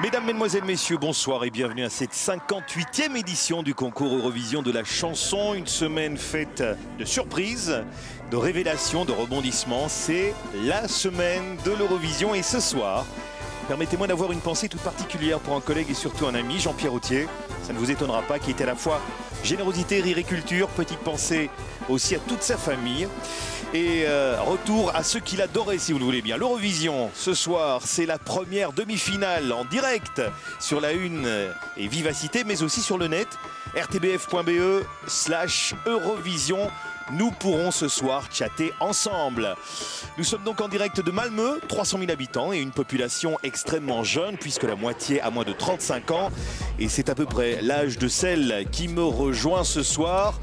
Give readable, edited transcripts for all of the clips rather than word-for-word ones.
Mesdames, Mesdemoiselles, Messieurs, bonsoir et bienvenue à cette 58e édition du concours Eurovision de la chanson. Une semaine faite de surprises, de révélations, de rebondissements. C'est la semaine de l'Eurovision et ce soir, permettez-moi d'avoir une pensée toute particulière pour un collègue et surtout un ami, Jean-Pierre Autier. Ça ne vous étonnera pas, qui était à la fois générosité, rire et culture. Petite pensée aussi à toute sa famille. Et retour à ceux qu'il adorait, si vous le voulez bien. L'Eurovision, ce soir, c'est la première demi-finale en direct sur la Une et Vivacité, mais aussi sur le net, rtbf.be/Eurovision. Nous pourrons ce soir chatter ensemble. Nous sommes donc en direct de Malmö, 300 000 habitants et une population extrêmement jeune puisque la moitié a moins de 35 ans. Et c'est à peu près l'âge de celle qui me rejoint ce soir.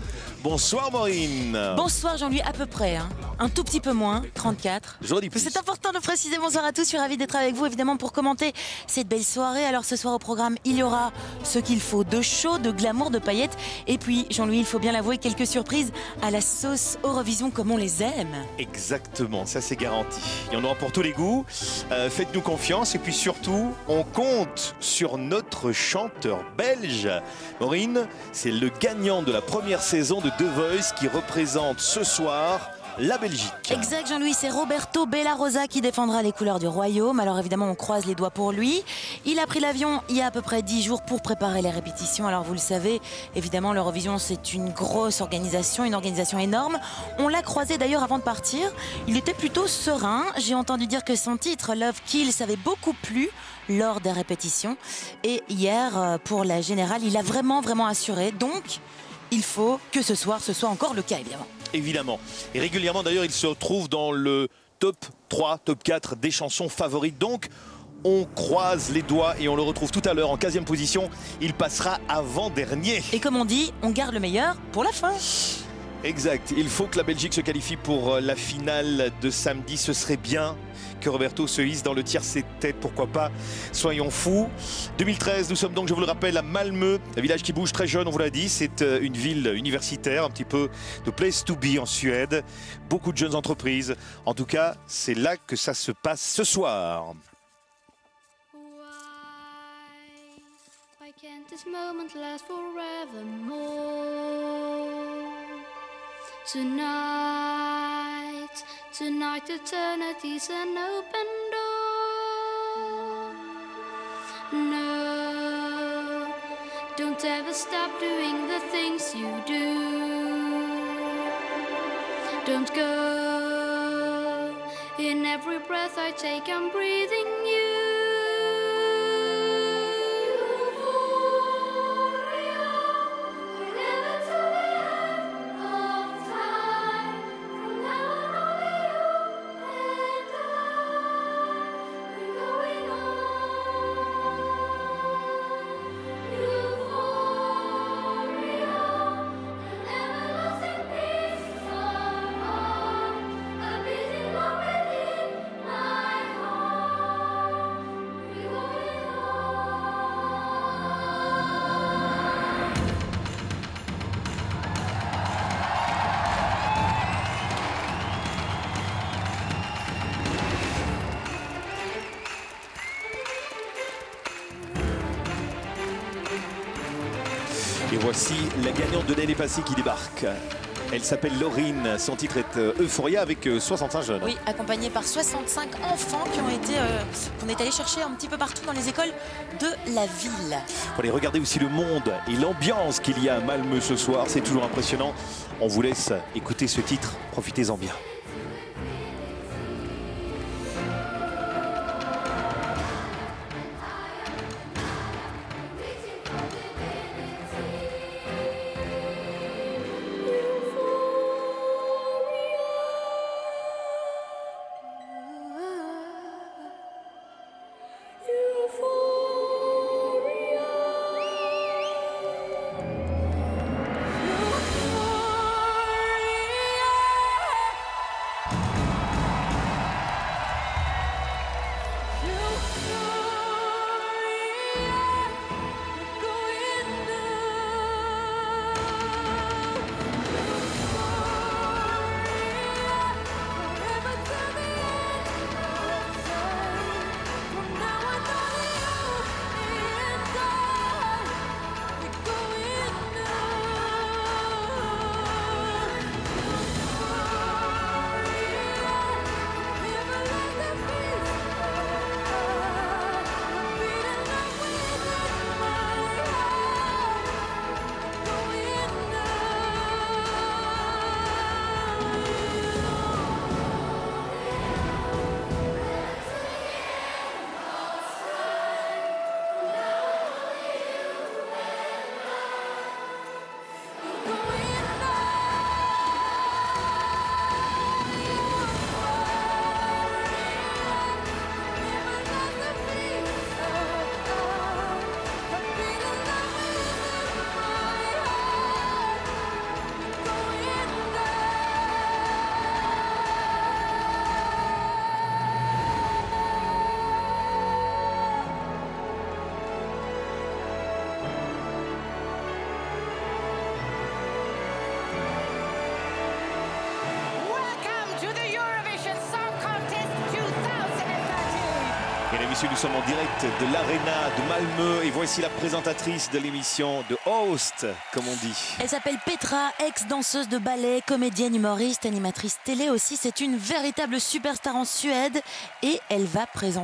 Bonsoir Maureen. Bonsoir Jean-Louis, à peu près, hein. Un tout petit peu moins, 34. J'aurais dit plus. C'est important de préciser. Bonsoir à tous, je suis ravie d'être avec vous évidemment pour commenter cette belle soirée. Alors ce soir au programme, il y aura ce qu'il faut de chaud, de glamour, de paillettes. Et puis Jean-Louis, il faut bien l'avouer, quelques surprises à la sauce Eurovision comme on les aime. Exactement, ça c'est garanti. Il y en aura pour tous les goûts. Faites-nous confiance et puis surtout, on compte sur notre chanteur belge. Maureen, c'est le gagnant de la première saison de The Voice qui représente ce soir la Belgique. Exact Jean-Louis, c'est Roberto Bellarosa qui défendra les couleurs du royaume. Alors évidemment on croise les doigts pour lui. Il a pris l'avion il y a à peu près 10 jours pour préparer les répétitions. Alors vous le savez, évidemment l'Eurovision c'est une grosse organisation, une organisation énorme. On l'a croisé d'ailleurs avant de partir. Il était plutôt serein. J'ai entendu dire que son titre Love Kills avait beaucoup plu lors des répétitions. Et hier pour la générale, il a vraiment assuré. Donc il faut que ce soir ce soit encore le cas évidemment. Évidemment. Et régulièrement d'ailleurs il se retrouve dans le top 3, top 4 des chansons favorites. Donc on croise les doigts et on le retrouve tout à l'heure en 15e position. Il passera avant-dernier. Et comme on dit, on garde le meilleur pour la fin. Exact. Il faut que la Belgique se qualifie pour la finale de samedi. Ce serait bien que Roberto se hisse dans le tiercé de tête, pourquoi pas, soyons fous. 2013, nous sommes donc, je vous le rappelle, à Malmö, un village qui bouge très jeune, on vous l'a dit, c'est une ville universitaire, un petit peu de place to be en Suède, beaucoup de jeunes entreprises, en tout cas, c'est là que ça se passe ce soir. Why can't this moment last forevermore? Tonight eternity's an open door. No, don't ever stop doing the things you do. Don't go, in every breath I take I'm breathing you. Et voici la gagnante de l'année passée qui débarque. Elle s'appelle Laurine, son titre est Euphoria avec 65 jeunes. Oui, accompagnée par 65 enfants qu'on est allés chercher un petit peu partout dans les écoles de la ville. Allez, regardez aussi le monde et l'ambiance qu'il y a à Malmö ce soir, c'est toujours impressionnant. On vous laisse écouter ce titre, profitez-en bien. messieurs, nous sommes en direct de l'Arena de Malmö et voici la présentatrice de l'émission, de host, comme on dit. Elle s'appelle Petra, ex-danseuse de ballet, comédienne, humoriste, animatrice télé aussi. C'est une véritable superstar en Suède et elle va présenter